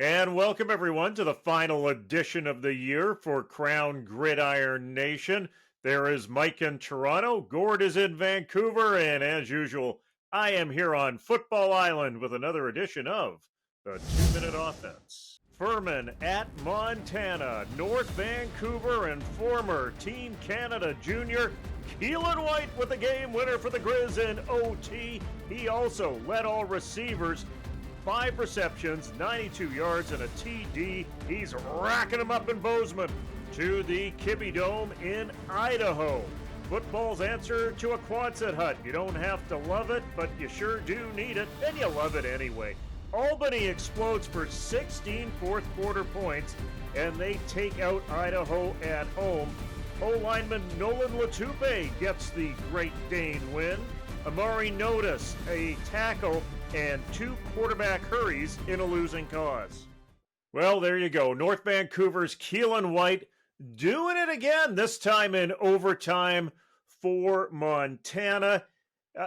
And welcome everyone to the final edition of the year for Krown Gridiron Nation. There is Mike in Toronto, Gord is in Vancouver, and as usual, I am here on Football Island with another edition of the 2-Minute Offense. Furman at Montana, North Vancouver, and former Team Canada junior Keelan White with the game winner for the Grizz in OT. He also led all receivers. 5 receptions, 92 yards, and a TD. He's racking them up in Bozeman to the Kibbe Dome in Idaho. Football's answer to a Quonset hut. You don't have to love it, but you sure do need it, and you love it anyway. Albany explodes for 16 fourth-quarter points, and they take out Idaho at home. O-lineman Nolan Latupe gets the Great Dane win. Amari Notice, a tackle, and 2 quarterback hurries in a losing cause. Well, there you go. North Vancouver's Keelan White doing it again, this time in overtime for Montana.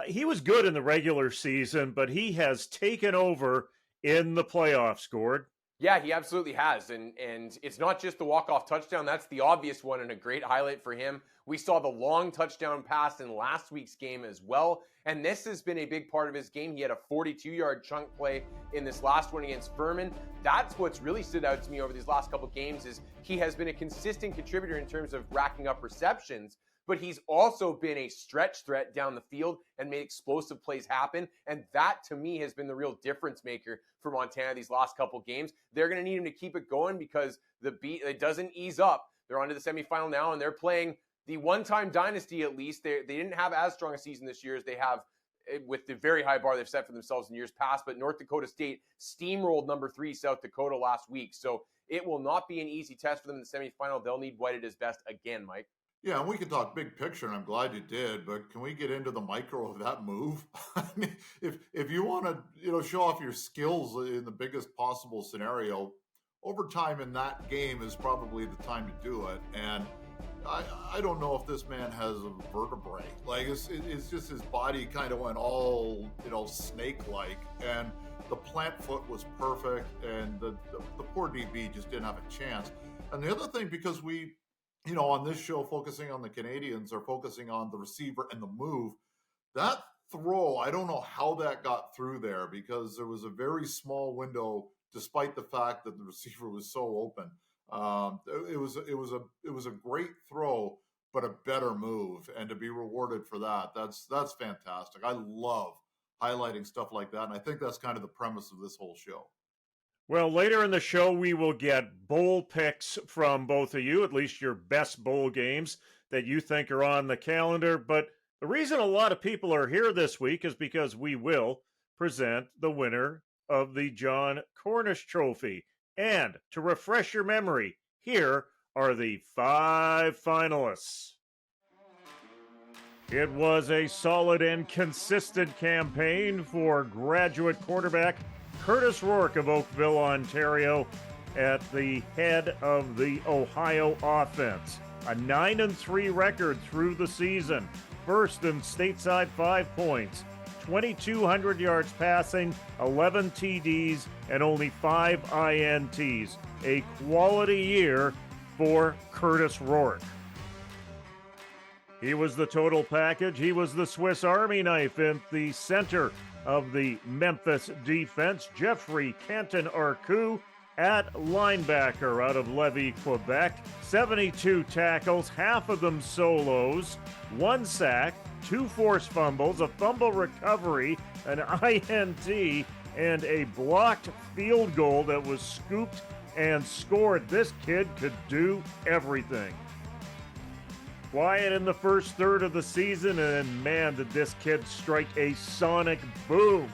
He was good in the regular season, but he has taken over in the playoffs, Gord. Yeah, he absolutely has. And it's not just the walk-off touchdown. That's the obvious one and a great highlight for him. We saw the long touchdown pass in last week's game as well. And this has been a big part of his game. He had a 42-yard chunk play in this last one against Furman. That's what's really stood out to me over these last couple games is he has been a consistent contributor in terms of racking up receptions, but he's also been a stretch threat down the field and made explosive plays happen. And that, to me, has been the real difference maker for Montana these last couple games. They're going to need him to keep it going because the beat, it doesn't ease up. They're on to the semifinal now, and they're playing the one-time dynasty at least. They didn't have as strong a season this year as they have with the very high bar they've set for themselves in years past. But North Dakota State steamrolled number 3 South Dakota last week. So it will not be an easy test for them in the semifinal. They'll need White at his best again, Mike. Yeah, and we can talk big picture, and I'm glad you did, but can we get into the micro of that move? I mean, if you want to, show off your skills in the biggest possible scenario, overtime in that game is probably the time to do it. And I don't know if this man has a vertebrae. Like, it's just his body kind of went all, snake-like, and the plant foot was perfect, and the poor DB just didn't have a chance. And the other thing, because we, on this show, focusing on the Canadians, are focusing on the receiver and the move. That throw, I don't know how that got through there because there was a very small window, despite the fact that the receiver was so open. It was a great throw, but a better move, and to be rewarded for that, that's fantastic. I love highlighting stuff like that, and I think that's kind of the premise of this whole show. Well, later in the show, we will get bowl picks from both of you, at least your best bowl games that you think are on the calendar. But the reason a lot of people are here this week is because we will present the winner of the Jon Cornish Trophy. And to refresh your memory, here are the 5 finalists. It was a solid and consistent campaign for graduate quarterback Curtis Rourke of Oakville, Ontario, at the head of the Ohio offense. A 9-3 record through the season. First in stateside 5 points, 2,200 yards passing, 11 TDs, and only 5 INTs. A quality year for Curtis Rourke. He was the total package. He was the Swiss Army knife in the center of the Memphis defense. Jeffrey Canton-Arcou at linebacker out of Lévis, Quebec. 72 tackles, half of them solos, 1 sack, 2 forced fumbles, a fumble recovery, an INT, and a blocked field goal that was scooped and scored. This kid could do everything. Quiet in the first third of the season, and man, did this kid strike a sonic boom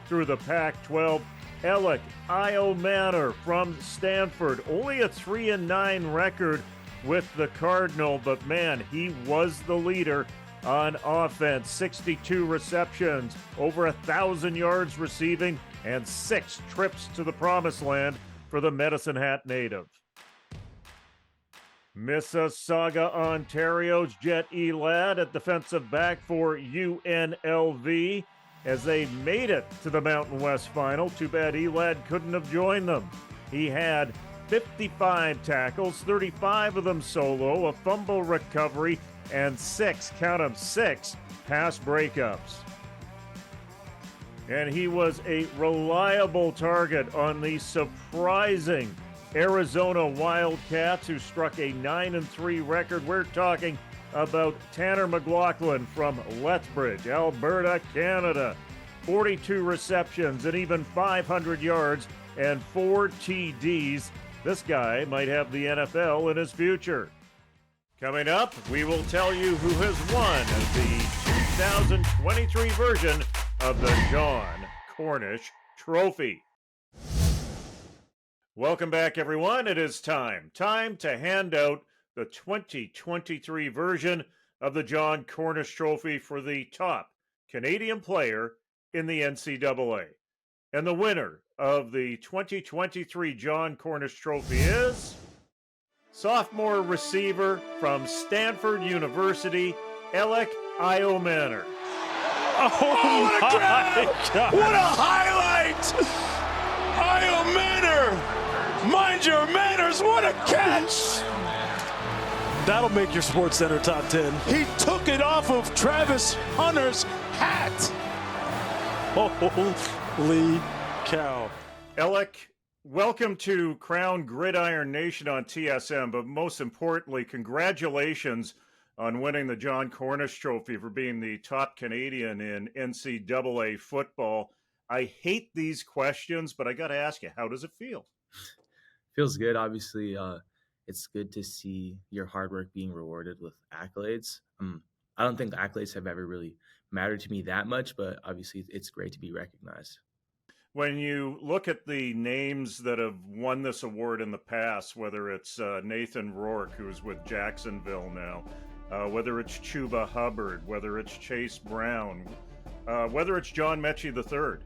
through the Pac-12. Alec Manor from Stanford, only a 3-9 record with the Cardinal, but man, he was the leader on offense. 62 receptions, over 1,000 yards receiving, and 6 trips to the promised land for the Medicine Hat native. Mississauga, Ontario's Jet Elad at defensive back for UNLV as they made it to the Mountain West Final. Too bad Elad couldn't have joined them. He had 55 tackles, 35 of them solo, a fumble recovery, and 6, count them, 6 pass breakups. And he was a reliable target on the surprising Arizona Wildcats, who struck a 9-3 record. We're talking about Tanner McLaughlin from Lethbridge, Alberta, Canada. 42 receptions and even 500 yards and 4 TDs. This guy might have the NFL in his future. Coming up, we will tell you who has won the 2023 version of the Jon Cornish Trophy. Welcome back, everyone. It is time to hand out the 2023 version of the Jon Cornish Trophy for the top Canadian player in the NCAA. And the winner of the 2023 Jon Cornish Trophy is sophomore receiver from Stanford University, Alec Manor. Oh, what a grab! What a highlight! Manor! Mind your manners, what a catch! That'll make your Sports Center top 10. He took it off of Travis Hunter's hat. Holy cow. Alec, welcome to Krown Gridiron Nation on TSN, but most importantly, congratulations on winning the Jon Cornish Trophy for being the top Canadian in NCAA football. I hate these questions, but I got to ask you, how does it feel? Feels good. Obviously, it's good to see your hard work being rewarded with accolades. I don't think accolades have ever really mattered to me that much, but obviously it's great to be recognized. When you look at the names that have won this award in the past, whether it's Nathan Rourke, who's with Jacksonville now, whether it's Chuba Hubbard, whether it's Chase Brown, whether it's John Mechie III,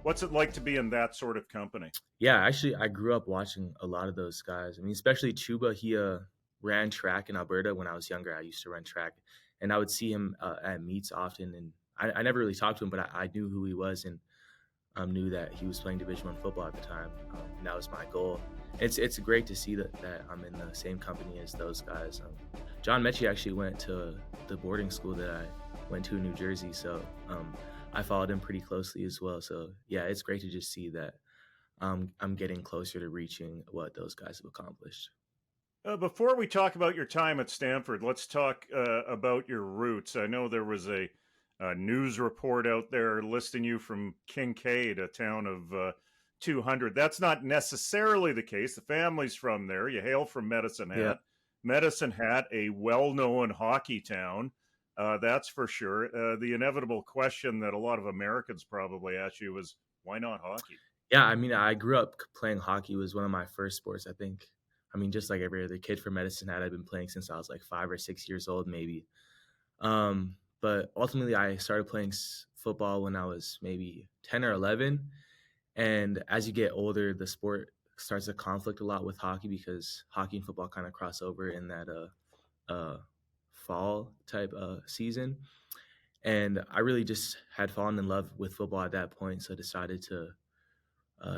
what's it like to be in that sort of company? Yeah, actually, I grew up watching a lot of those guys. I mean, especially Chuba. He ran track in Alberta when I was younger. I used to run track, and I would see him at meets often. And I never really talked to him, but I knew who he was and knew that he was playing Division I football at the time. And that was my goal. It's great to see that I'm in the same company as those guys. John Mechie actually went to the boarding school that I went to in New Jersey, so I followed him pretty closely as well. So yeah, it's great to just see that I'm getting closer to reaching what those guys have accomplished. Before we talk about your time at Stanford, let's talk about your roots. I know there was a news report out there listing you from Kincaid, a town of 200. That's not necessarily the case. The family's from there. You hail from Medicine Hat. Yeah. Medicine Hat, a well-known hockey town, that's for sure. The inevitable question that a lot of Americans probably ask you is, why not hockey? Yeah, I mean, I grew up playing hockey. It was one of my first sports, I think. I mean, just like every other kid from Medicine Hat, I've been playing since I was like 5 or 6 years old, maybe. But ultimately, I started playing football when I was maybe 10 or 11. And as you get older, the sport starts to conflict a lot with hockey because hockey and football kind of cross over in that fall type season. And I really just had fallen in love with football at that point, so I decided to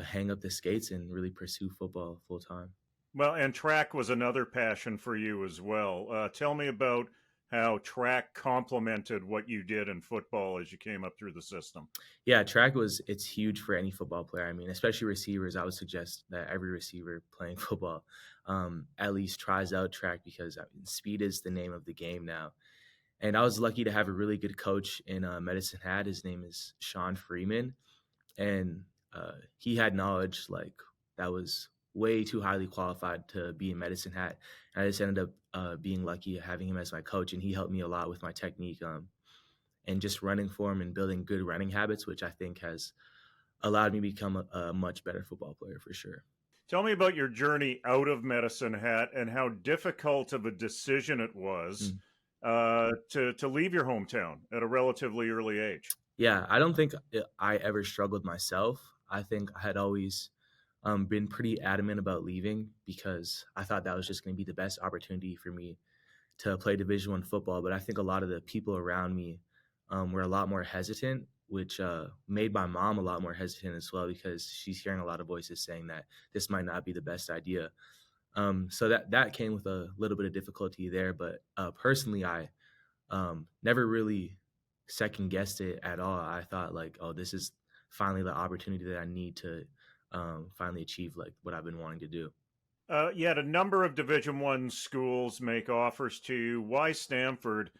hang up the skates and really pursue football full time. Well, and track was another passion for you as well. Tell me about how track complemented what you did in football as you came up through the system. Yeah, it's huge for any football player. I mean, especially receivers. I would suggest that every receiver playing football at least tries out track because speed is the name of the game now. And I was lucky to have a really good coach in Medicine Hat. His name is Sean Freeman. And he had knowledge like that was way too highly qualified to be in Medicine Hat. And I just ended up being lucky having him as my coach, and he helped me a lot with my technique and just running form and building good running habits, which I think has allowed me to become a much better football player for sure. Tell me about your journey out of Medicine Hat and how difficult of a decision it was to leave your hometown at a relatively early age. Yeah, I don't think I ever struggled myself. I think I had always been pretty adamant about leaving because I thought that was just going to be the best opportunity for me to play Division I football. But I think a lot of the people around me were a lot more hesitant. which made my mom a lot more hesitant as well, because she's hearing a lot of voices saying that this might not be the best idea. So that came with a little bit of difficulty there. But personally, I never really second guessed it at all. I thought like, oh, this is finally the opportunity that I need to finally achieve like what I've been wanting to do. You had a number of Division I schools make offers to you. Why Stanford?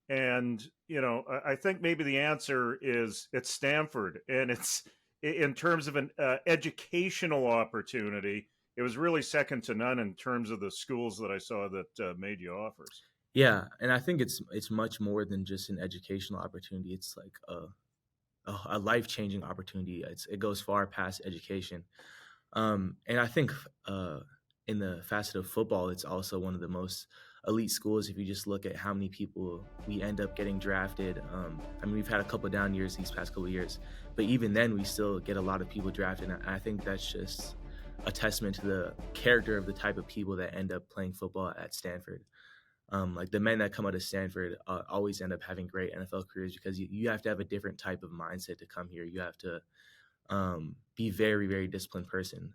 And I think maybe the answer is it's Stanford, and it's in terms of an educational opportunity. It was really second to none in terms of the schools that I saw that made you offers. Yeah, and I think it's much more than just an educational opportunity. It's like a life-changing opportunity. It goes far past education. And I think in the facet of football, it's also one of the most elite schools. If you just look at how many people we end up getting drafted. I mean, we've had a couple of down years these past couple of years, but even then we still get a lot of people drafted. And I think that's just a testament to the character of the type of people that end up playing football at Stanford. Like the men that come out of Stanford always end up having great NFL careers, because you have to have a different type of mindset to come here. You have to be very, very disciplined person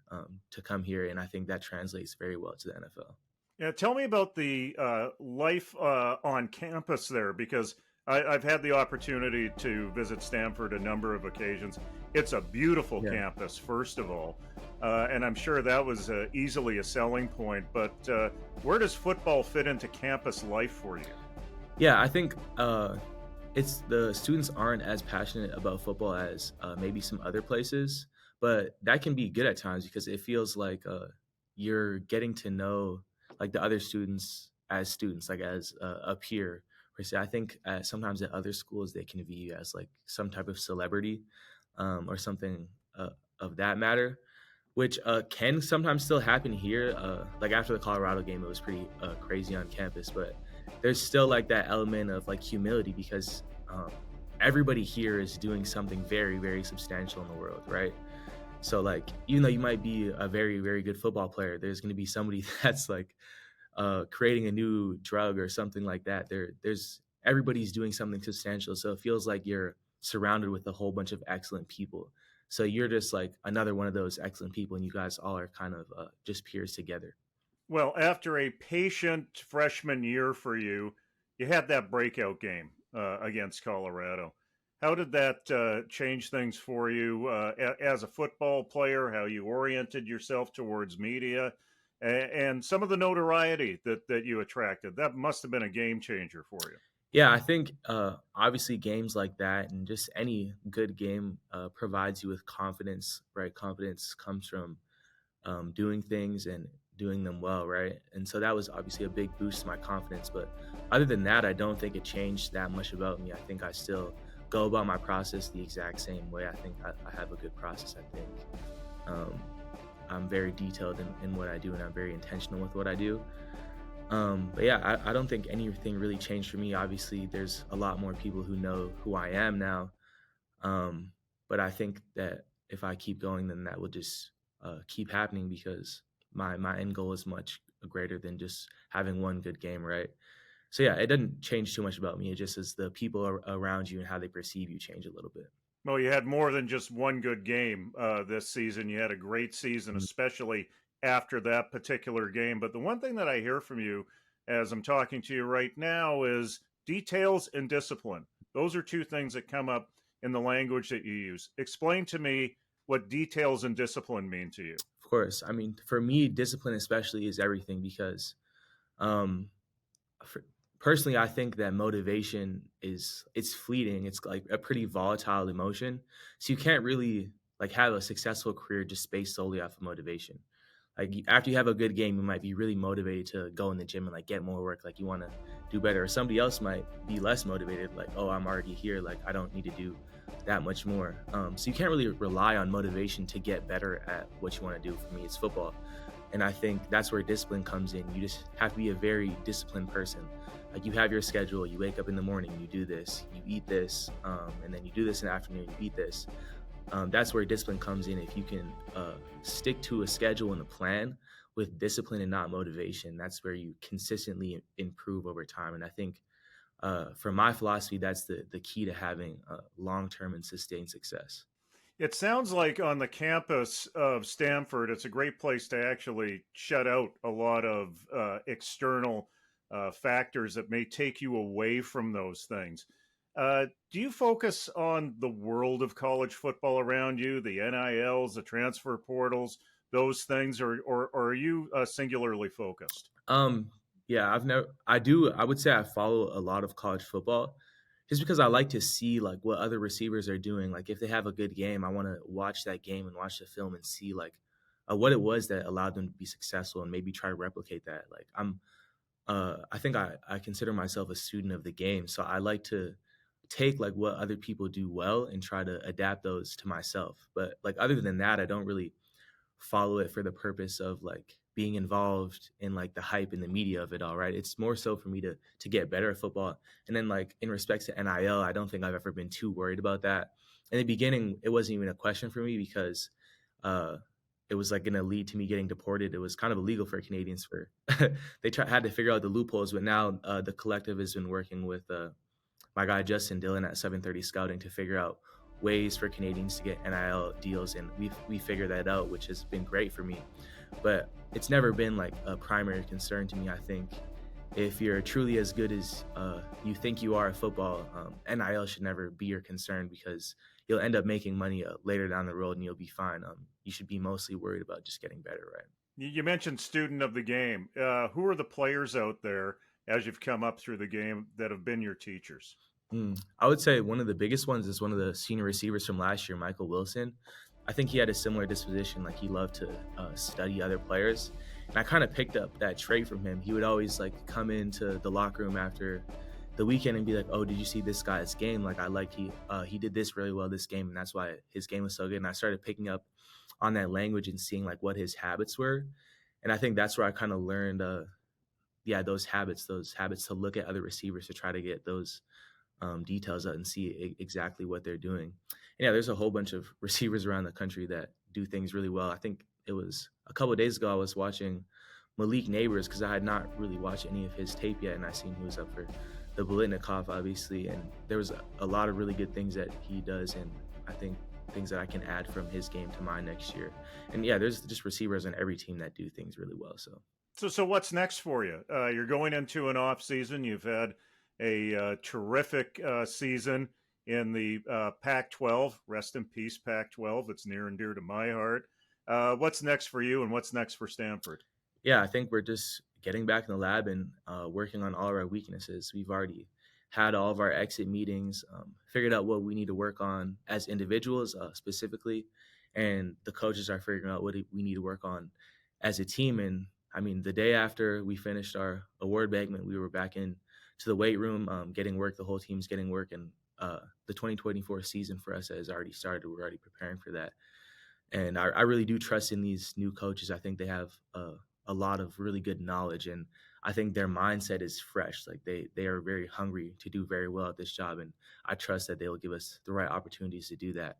to come here. And I think that translates very well to the NFL. Yeah, tell me about the life on campus there, because I've had the opportunity to visit Stanford a number of occasions. It's a beautiful campus, first of all, and I'm sure that was easily a selling point. But where does football fit into campus life for you? Yeah, I think it's the students aren't as passionate about football as maybe some other places, but that can be good at times, because it feels like you're getting to know like the other students as students, like as a peer. I think sometimes at other schools they can view you as like some type of celebrity or something of that matter, which can sometimes still happen here. Like after the Colorado game, it was pretty crazy on campus, but there's still like that element of like humility, because everybody here is doing something very, very substantial in the world, right? So like, even though you might be a very, very good football player, there's going to be somebody that's like creating a new drug or something like that. Everybody's doing something substantial. So it feels like you're surrounded with a whole bunch of excellent people. So you're just like another one of those excellent people, and you guys all are kind of just peers together. Well, after a patient freshman year for you, you had that breakout game against Colorado. How did that change things for you as a football player, how you oriented yourself towards media, and some of the notoriety that you attracted? That must have been a game changer for you. Yeah, I think obviously games like that and just any good game provides you with confidence, right? Confidence comes from doing things and doing them well, right? And so that was obviously a big boost to my confidence. But other than that, I don't think it changed that much about me. I think I still go about my process the exact same way. I think I have a good process, I think. I'm very detailed in what I do, and I'm very intentional with what I do. But yeah, I don't think anything really changed for me. Obviously, there's a lot more people who know who I am now. But I think that if I keep going, then that will just keep happening, because my end goal is much greater than just having one good game, right? So yeah, it doesn't change too much about me. It just is the people around you and how they perceive you change a little bit. Well, you had more than just one good game this season. You had a great season, especially after that particular game. But the one thing that I hear from you as I'm talking to you right now is details and discipline. Those are two things that come up in the language that you use. Explain to me what details and discipline mean to you. Of course. I mean, for me, discipline especially is everything, because personally, I think that motivation it's fleeting. It's like a pretty volatile emotion. So you can't really like have a successful career just based solely off of motivation. Like after you have a good game, you might be really motivated to go in the gym and like get more work. Like you want to do better. Or somebody else might be less motivated. Like, oh, I'm already here. Like I don't need to do that much more. So you can't really rely on motivation to get better at what you want to do. For me, it's football. And I think that's where discipline comes in. You just have to be a very disciplined person. Like you have your schedule, you wake up in the morning, you do this, you eat this, and then you do this in the afternoon, you eat this. That's where discipline comes in. If you can stick to a schedule and a plan with discipline and not motivation, that's where you consistently improve over time. And I think for my philosophy, that's the key to having long-term and sustained success. It sounds like on the campus of Stanford, it's a great place to actually shut out a lot of external factors that may take you away from those things. Do you focus on the world of college football around you, the NILs, the transfer portals, those things, or are you singularly focused? Yeah, I would say I follow a lot of college football just because I like to see like what other receivers are doing. Like if they have a good game, I want to watch that game and watch the film and see like what it was that allowed them to be successful and maybe try to replicate that. Like I think I consider myself a student of the game. So I like to take like what other people do well and try to adapt those to myself. But like other than that, I don't really follow it for the purpose of like being involved in like the hype and the media of it all, right? It's more so for me to get better at football. And then like in respects to NIL, I don't think I've ever been too worried about that. In the beginning, it wasn't even a question for me because it was like going to lead to me getting deported. It was kind of illegal for Canadians for had to figure out the loopholes. But now the collective has been working with my guy Justin Dillon at 730 Scouting to figure out ways for Canadians to get NIL deals, and we figured that out, which has been great for me. But it's never been like a primary concern to me. I think if you're truly as good as you think you are at football, NIL should never be your concern because you'll end up making money later down the road and you'll be fine. You should be mostly worried about just getting better, right? You mentioned student of the game. Who are the players out there as you've come up through the game that have been your teachers? I would say one of the biggest ones is one of the senior receivers from last year, Michael Wilson. I think he had a similar disposition. Like he loved to study other players. And I kind of picked up that trait from him. He would always like come into the locker room after the weekend and be like, "Oh, did you see this guy's game? Like I liked he did this really well this game, and that's why his game was so good." And I started picking up on that language and seeing like what his habits were. And I think that's where I kind of learned those habits to look at other receivers to try to get those details out and see exactly what they're doing. And yeah, there's a whole bunch of receivers around the country that do things really well. I think it was a couple of days ago I was watching Malik Neighbors because I had not really watched any of his tape yet, and I seen he was up for the Bolitnikov, obviously, and there was a lot of really good things that he does, and I think things that I can add from his game to mine next year. And yeah, there's just receivers on every team that do things really well. So what's next for you? You're going into an off season. You've had a terrific season in the Pac-12. Rest in peace, Pac-12. It's near and dear to my heart. What's next for you, and what's next for Stanford? Yeah, I think we're just getting back in the lab and working on all of our weaknesses. We've already had all of our exit meetings, figured out what we need to work on as individuals specifically, and the coaches are figuring out what we need to work on as a team. And I mean, the day after we finished our award banquet, we were back in to the weight room, getting work. The whole team's getting work, and the 2024 season for us has already started. We're already preparing for that, and I really do trust in these new coaches. I think they have a lot of really good knowledge, and I think their mindset is fresh. Like they are very hungry to do very well at this job, and I trust that they will give us the right opportunities to do that.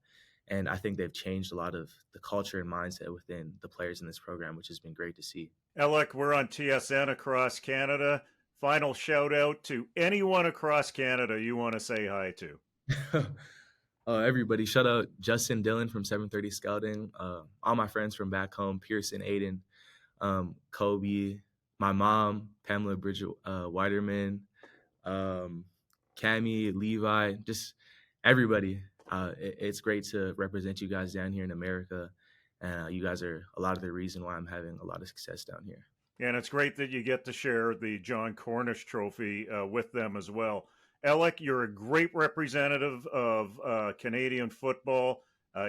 And I think they've changed a lot of the culture and mindset within the players in this program, which has been great to see. Alec, we're on TSN across Canada. Final shout out to anyone across Canada you want to say hi to. Everybody, shout out Justin Dillon from 730 Scouting, all my friends from back home, Pearson, Aiden, Kobe, my mom, Pamela Bridget Weiderman, Cammie, Levi, just everybody. It's great to represent you guys down here in America. And you guys are a lot of the reason why I'm having a lot of success down here. And it's great that you get to share the Jon Cornish Trophy with them as well. Alec, you're a great representative of Canadian football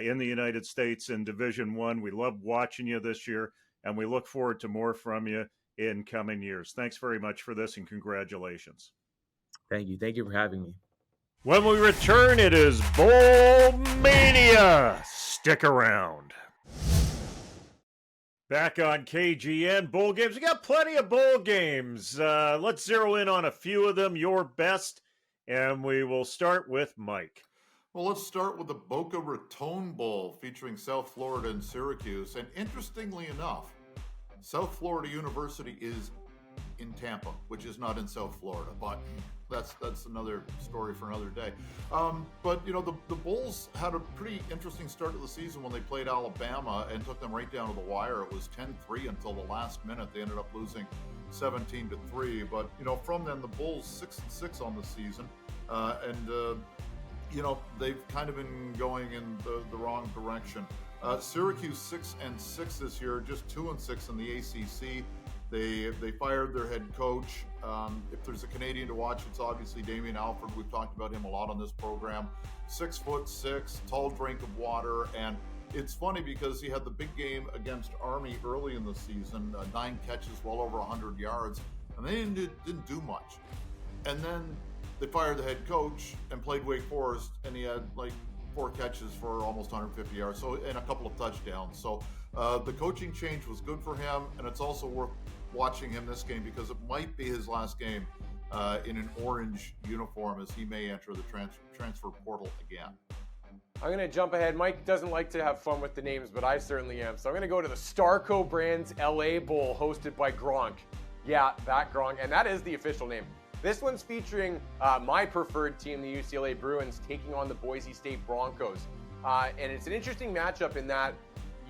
in the United States in Division I. We love watching you this year, and we look forward to more from you in coming years. Thanks very much for this, and congratulations. Thank you. Thank you for having me. When we return, it is Bowl Mania. Stick around. Back on KGN, bowl games. We got plenty of bowl games. Let's zero in on a few of them, your best, and we will start with Mike. Well, let's start with the Boca Raton Bowl featuring South Florida and Syracuse. And interestingly enough, South Florida University is in Tampa, which is not in South Florida, but that's another story for another day. But the Bulls had a pretty interesting start to the season when they played Alabama and took them right down to the wire. It was 10-3 until the last minute. They ended up losing 17-3. But from then the Bulls 6-6 on the season, and they've kind of been going in the wrong direction. Syracuse 6-6 this year, just 2-6 in the ACC. They fired their head coach. If there's a Canadian to watch, it's obviously Damian Alford. We've talked about him a lot on this program. 6'6", tall drink of water. And it's funny because he had the big game against Army early in the season, 9 catches, well over 100 yards, and they didn't do much. And then they fired the head coach and played Wake Forest, and he had like 4 catches for almost 150 yards, and a couple of touchdowns. So the coaching change was good for him, and it's also worth watching him this game because it might be his last game in an orange uniform, as he may enter the transfer portal again. I'm going to jump ahead. Mike doesn't like to have fun with the names, but I certainly am. So I'm going to go to the Starco Brands LA Bowl hosted by Gronk. Yeah, that Gronk. And that is the official name. This one's featuring my preferred team, the UCLA Bruins, taking on the Boise State Broncos. And it's an interesting matchup in that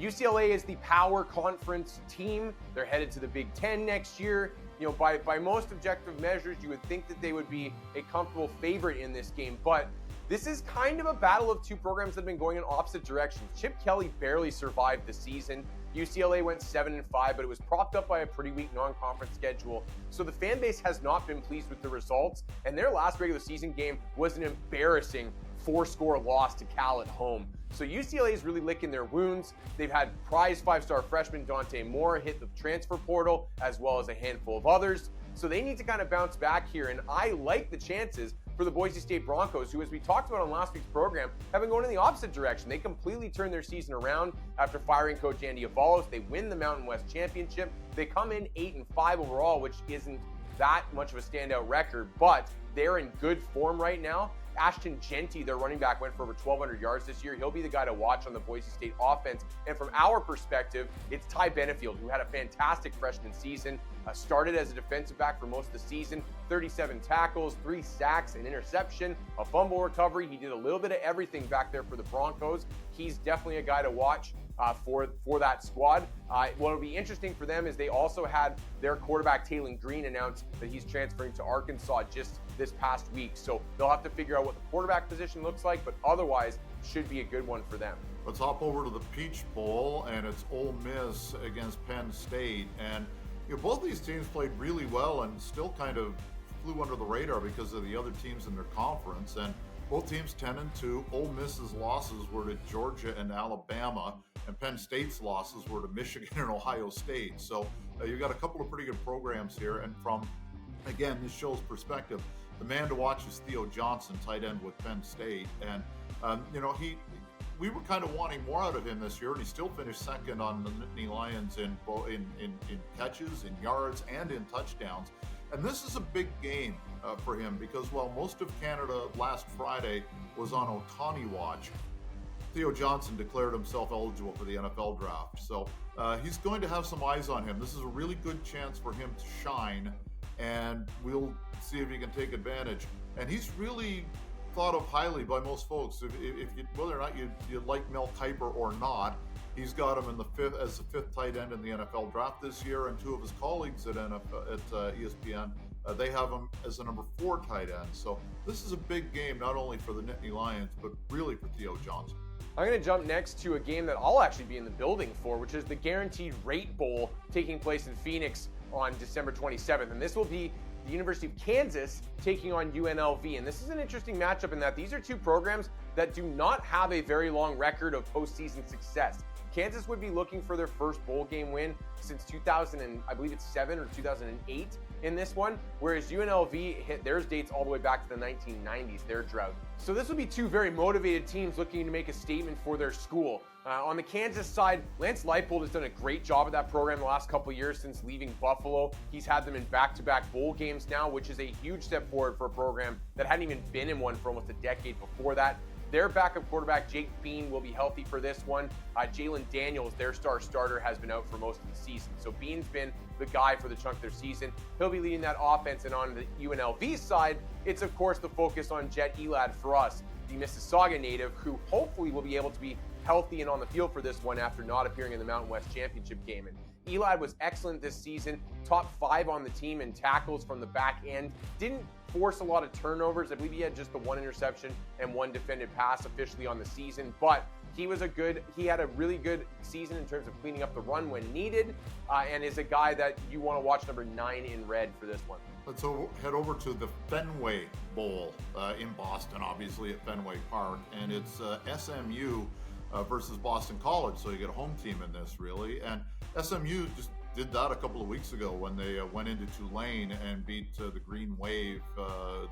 UCLA is the power conference team. They're headed to the Big Ten next year. By most objective measures, you would think that they would be a comfortable favorite in this game. But this is kind of a battle of two programs that have been going in opposite directions. Chip Kelly barely survived the season. UCLA went 7-5, but it was propped up by a pretty weak non-conference schedule. So the fan base has not been pleased with the results, and their last regular season game was an embarrassing 4-score loss to Cal at home. So UCLA is really licking their wounds. They've had prize 5-star freshman Dante Moore hit the transfer portal, as well as a handful of others. So they need to kind of bounce back here, and I like the chances for the Boise State Broncos, who, as we talked about on last week's program, have been going in the opposite direction. They completely turned their season around after firing Coach Andy Avalos. They win the Mountain West Championship. They come in 8-5 overall, which isn't that much of a standout record, but they're in good form right now. Ashton Genty, their running back, went for over 1,200 yards this year. He'll be the guy to watch on the Boise State offense. And from our perspective, it's Ty Benefield, who had a fantastic freshman season, started as a defensive back for most of the season, 37 tackles, 3 sacks, an interception, a fumble recovery. He did a little bit of everything back there for the Broncos. He's definitely a guy to watch for that squad. What will be interesting for them is they also had their quarterback, Taylon Green, announce that he's transferring to Arkansas just this past week. So they'll have to figure out what the quarterback position looks like, but otherwise should be a good one for them. Let's hop over to the Peach Bowl, and it's Ole Miss against Penn State. And both these teams played really well and still kind of flew under the radar because of the other teams in their conference. And both teams 10-2. Ole Miss's losses were to Georgia and Alabama, and Penn State's losses were to Michigan and Ohio State. So you've got a couple of pretty good programs here. And from, again, this shows perspective. The man to watch is Theo Johnson, tight end with Penn State. And, we were kind of wanting more out of him this year, and he still finished second on the Nittany Lions in catches, in yards, and in touchdowns. And this is a big game for him because while most of Canada last Friday was on Ohtani watch, Theo Johnson declared himself eligible for the NFL draft. So he's going to have some eyes on him. This is a really good chance for him to shine, and we'll see if he can take advantage. And he's really thought of highly by most folks. If you, whether or not you like Mel Kiper or not, he's got him in the fifth tight end in the NFL draft this year, and 2 of his colleagues at ESPN, they have him as the number 4 tight end. So this is a big game, not only for the Nittany Lions, but really for Theo Johnson. I'm going to jump next to a game that I'll actually be in the building for, which is the Guaranteed Rate Bowl taking place in Phoenix on December 27th. And this will be the University of Kansas taking on UNLV. And this is an interesting matchup in that these are 2 programs that do not have a very long record of postseason success. Kansas would be looking for their first bowl game win since 2007 or 2008 in this one, whereas UNLV hit theirs dates all the way back to the 1990s, their drought. So this will be 2 very motivated teams looking to make a statement for their school. On the Kansas side, Lance Leipold has done a great job at that program the last couple of years since leaving Buffalo. He's had them in back-to-back bowl games now, which is a huge step forward for a program that hadn't even been in one for almost a decade before that. Their backup quarterback, Jake Bean, will be healthy for this one. Jalen Daniels, their star starter, has been out for most of the season. So Bean's been the guy for the chunk of their season. He'll be leading that offense. And on the UNLV side, it's of course the focus on Jet Elad for us, the Mississauga native, who hopefully will be able to be healthy and on the field for this one after not appearing in the Mountain West Championship game. And Elad was excellent this season, top 5 on the team in tackles from the back end. Didn't force a lot of turnovers. I believe he had just the 1 interception and 1 defended pass officially on the season, but he had a really good season in terms of cleaning up the run when needed, and is a guy that you want to watch, number 9 in red for this one. Let's head over to the Fenway Bowl in Boston, obviously at Fenway Park, and it's SMU versus Boston College, so you get a home team in this, really. And SMU just did that a couple of weeks ago when they went into Tulane and beat the Green Wave,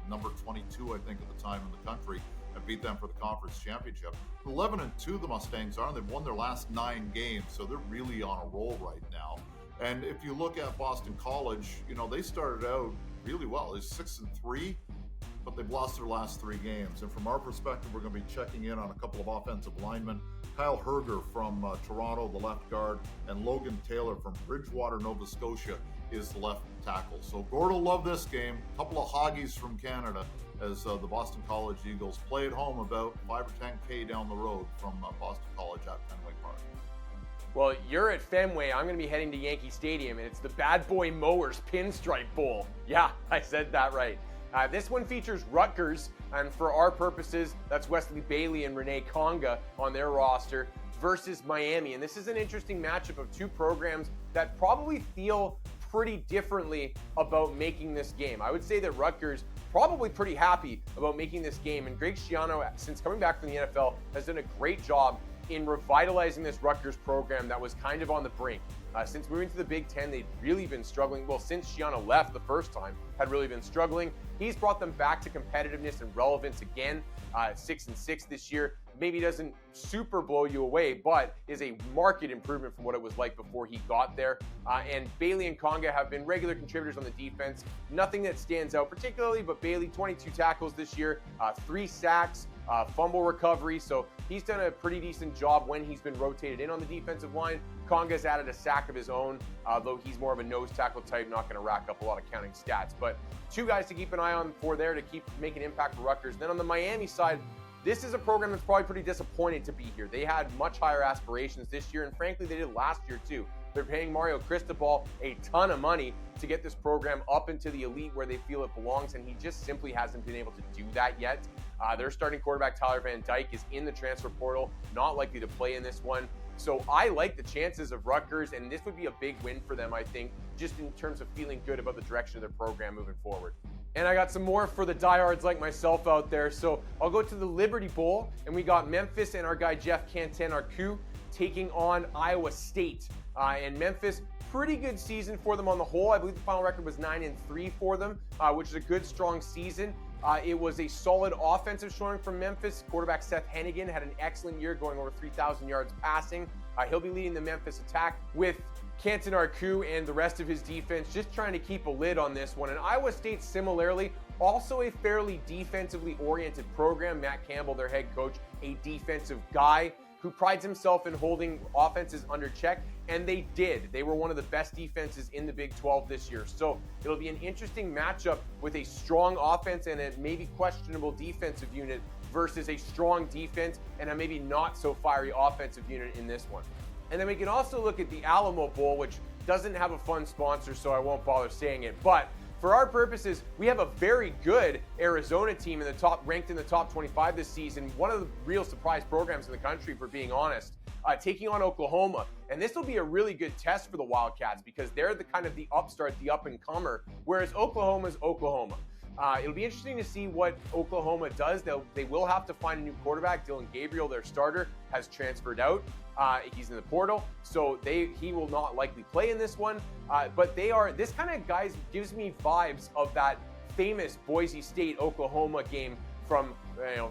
number 22, I think, at the time in the country, and beat them for the conference championship. 11-2 the Mustangs are, and they've won their last 9 games, so they're really on a roll right now. And if you look at Boston College, they started out really well. They're 6-3, but they've lost their last 3 games. And from our perspective, we're going to be checking in on a couple of offensive linemen. Kyle Herger from Toronto, the left guard, and Logan Taylor from Bridgewater, Nova Scotia, is the left tackle. So Gord will love this game. A couple of Hoggies from Canada as the Boston College Eagles play at home about 5 or 10K down the road from Boston College at Fenway Park. Well, you're at Fenway. I'm going to be heading to Yankee Stadium, and it's the Bad Boy Mowers Pinstripe Bowl. Yeah, I said that right. This one features Rutgers, and for our purposes, that's Wesley Bailey and Renee Conga on their roster, versus Miami. And this is an interesting matchup of 2 programs that probably feel pretty differently about making this game. I would say that Rutgers probably pretty happy about making this game, and Greg Schiano, since coming back from the NFL, has done a great job in revitalizing this Rutgers program that was kind of on the brink. Since moving to the Big Ten, they've really been struggling. Well, since Schiano left the first time, had really been struggling. He's brought them back to competitiveness and relevance again. 6-6 this year. Maybe doesn't super blow you away, but is a marked improvement from what it was like before he got there. And Bailey and Conga have been regular contributors on the defense. Nothing that stands out particularly, but Bailey, 22 tackles this year, 3 sacks, fumble recovery. So he's done a pretty decent job when he's been rotated in on the defensive line. Conga's added a sack of his own, though he's more of a nose tackle type, not going to rack up a lot of counting stats. But 2 guys to keep an eye on for there to keep making impact for Rutgers. Then on the Miami side, this is a program that's probably pretty disappointed to be here. They had much higher aspirations this year, and frankly, they did last year too. They're paying Mario Cristobal a ton of money to get this program up into the elite where they feel it belongs, and he just simply hasn't been able to do that yet. Their starting quarterback, Tyler Van Dyke, is in the transfer portal, not likely to play in this one. So I like the chances of Rutgers, and this would be a big win for them, I think, just in terms of feeling good about the direction of their program moving forward. And I got some more for the diehards like myself out there. So I'll go to the Liberty Bowl, and we got Memphis and our guy Jeff Cantan-Arcu taking on Iowa State. And Memphis, pretty good season for them on the whole. I believe the final record was 9-3 for them, which is a good, strong season. It was a solid offensive showing from Memphis. Quarterback Seth Hennigan had an excellent year, going over 3,000 yards passing. He'll be leading the Memphis attack with Cantan-Arcu and the rest of his defense just trying to keep a lid on this one. And Iowa State, similarly, also a fairly defensively oriented program. Matt Campbell, their head coach, a defensive guy who prides himself in holding offenses under check, and they did. They were one of the best defenses in the Big 12 this year. So it'll be an interesting matchup with a strong offense and a maybe questionable defensive unit versus a strong defense and a maybe not so fiery offensive unit in this one. And then we can also look at the Alamo Bowl, which doesn't have a fun sponsor, so I won't bother saying it. But for our purposes, we have a very good Arizona team in the top, ranked in the top 25 this season. One of the real surprise programs in the country, for being honest, taking on Oklahoma. And this will be a really good test for the Wildcats because they're the kind of the upstart, the up-and-comer, whereas Oklahoma's Oklahoma. It'll be interesting to see what Oklahoma does. They will have to find a new quarterback. Dylan Gabriel, their starter, has transferred out. He's in the portal, so he will not likely play in this one. But this kind of guys gives me vibes of that famous Boise State Oklahoma game from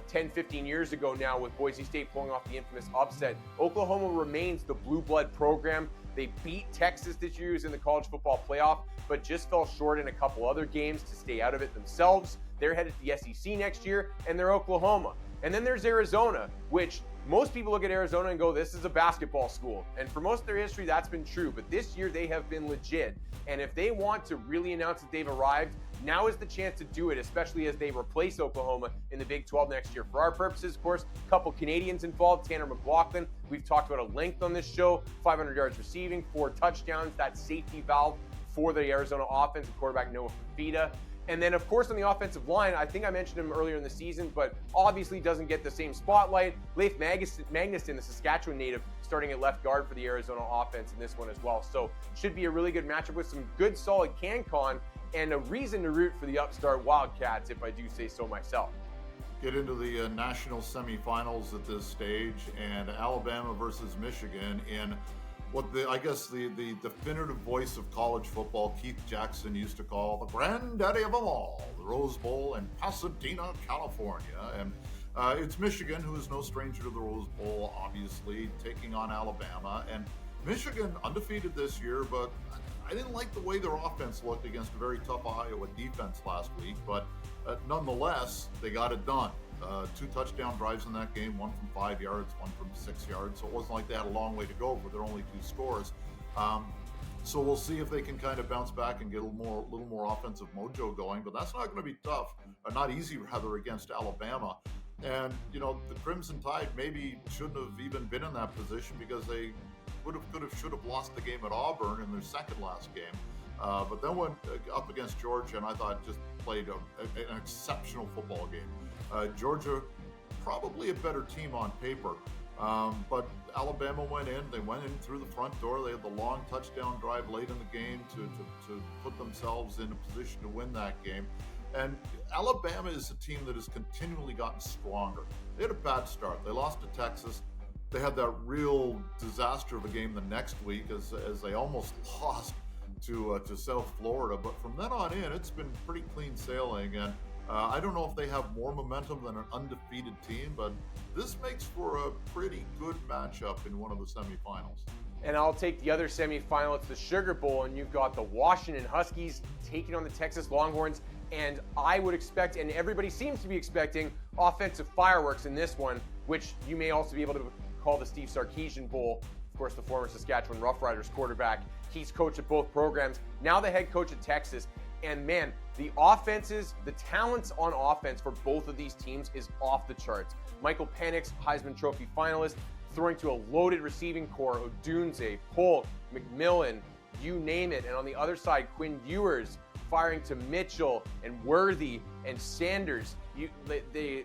10, 15 years ago now, with Boise State pulling off the infamous upset. Oklahoma remains the blue blood program. They beat Texas this year, who's in the college football playoff, but just fell short in a couple other games to stay out of it themselves. They're headed to the SEC next year, and they're Oklahoma. And then there's Arizona, which most people look at Arizona and go, this is a basketball school. And for most of their history, that's been true. But this year, they have been legit. And if they want to really announce that they've arrived, now is the chance to do it, especially as they replace Oklahoma in the Big 12 next year. For our purposes, of course, a couple Canadians involved. Tanner McLaughlin, we've talked about at length on this show, 500 yards receiving, 4 touchdowns, that safety valve for the Arizona offense, quarterback Noah Fafita. And then, of course, on the offensive line, I think I mentioned him earlier in the season, but obviously doesn't get the same spotlight. Leif Magnuson, the Saskatchewan native, starting at left guard for the Arizona offense in this one as well. So should be a really good matchup with some good, solid CanCon and a reason to root for the upstart Wildcats, if I do say so myself. Get into the national semifinals at this stage, and Alabama versus Michigan in what I guess the definitive voice of college football, Keith Jackson, used to call the granddaddy of them all, the Rose Bowl in Pasadena, California. And it's Michigan, who is no stranger to the Rose Bowl, obviously, taking on Alabama. And Michigan undefeated this year, but I didn't like the way their offense looked against a very tough Iowa defense last week. But nonetheless, they got it done. 2 touchdown drives in that game, 1 from 5 yards, 1 from 6 yards. So it wasn't like they had a long way to go, but they're only 2 scores. So we'll see if they can kind of bounce back and get a little more offensive mojo going. But that's not going to be tough, not easy rather, against Alabama. And you know, the Crimson Tide maybe shouldn't have even been in that position because they should have lost the game at Auburn in their second last game. But then went up against Georgia, and I thought just played an exceptional football game. Georgia, probably a better team on paper, but Alabama went in. They went in through the front door. They had the long touchdown drive late in the game to put themselves in a position to win that game. And Alabama is a team that has continually gotten stronger. They had a bad start. They lost to Texas. They had that real disaster of a game the next week as they almost lost to South Florida. But from then on in, it's been pretty clean sailing. And I don't know if they have more momentum than an undefeated team, but this makes for a pretty good matchup in one of the semifinals. And I'll take the other semifinal. It's the Sugar Bowl, and you've got the Washington Huskies taking on the Texas Longhorns. And I would expect, and everybody seems to be expecting, offensive fireworks in this one, which you may also be able to call the Steve Sarkisian Bowl. Of course, the former Saskatchewan Roughriders quarterback. He's coach at both programs, now the head coach at Texas. And man, the offenses, the talents on offense for both of these teams is off the charts. Michael Penix, Heisman Trophy finalist, throwing to a loaded receiving core, Odunze, Polk, McMillan, you name it. And on the other side, Quinn Ewers firing to Mitchell and Worthy and Sanders.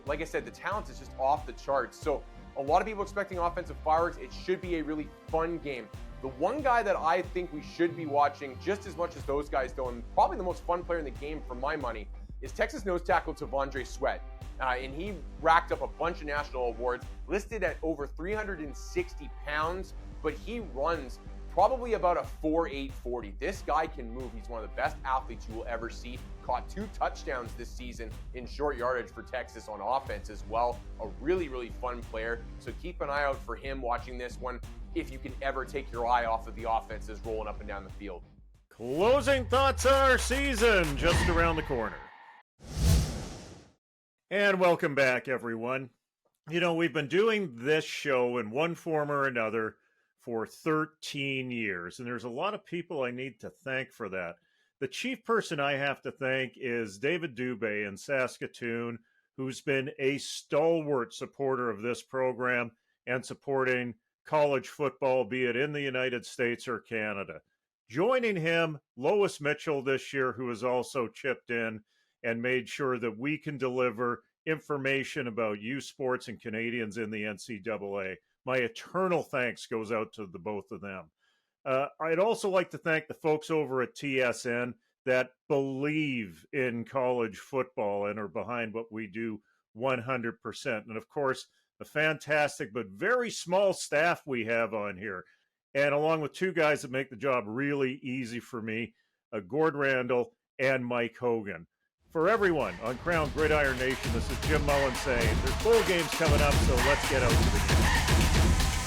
Like I said, the talent is just off the charts. So a lot of people expecting offensive fireworks. It should be a really fun game. The one guy that I think we should be watching just as much as those guys, though, and probably the most fun player in the game for my money, is Texas nose tackle T'Vondre Sweat. And he racked up a bunch of national awards, listed at over 360 pounds, but he runs probably about a 4.8 40. This guy can move. He's one of the best athletes you will ever see. Caught 2 touchdowns this season in short yardage for Texas on offense as well. A really, really fun player. So keep an eye out for him watching this one if you can ever take your eye off of the offenses rolling up and down the field. Closing thoughts on our season just around the corner. And welcome back, everyone. You know, we've been doing this show in one form or another for 13 years, and there's a lot of people I need to thank for that. The chief person I have to thank is David Dubé in Saskatoon, who's been a stalwart supporter of this program and supporting college football, be it in the United States or Canada. Joining him, Lois Mitchell this year, who has also chipped in and made sure that we can deliver information about youth sports and Canadians in the NCAA. My eternal thanks goes out to the both of them. I'd also like to thank the folks over at TSN that believe in college football and are behind what we do 100%. And of course, the fantastic but very small staff we have on here. And along with 2 guys that make the job really easy for me, Gord Randall and Mike Hogan. For everyone on Krown Gridiron Nation, this is Jim Mullen saying there's bowl games coming up, so let's get out to the game.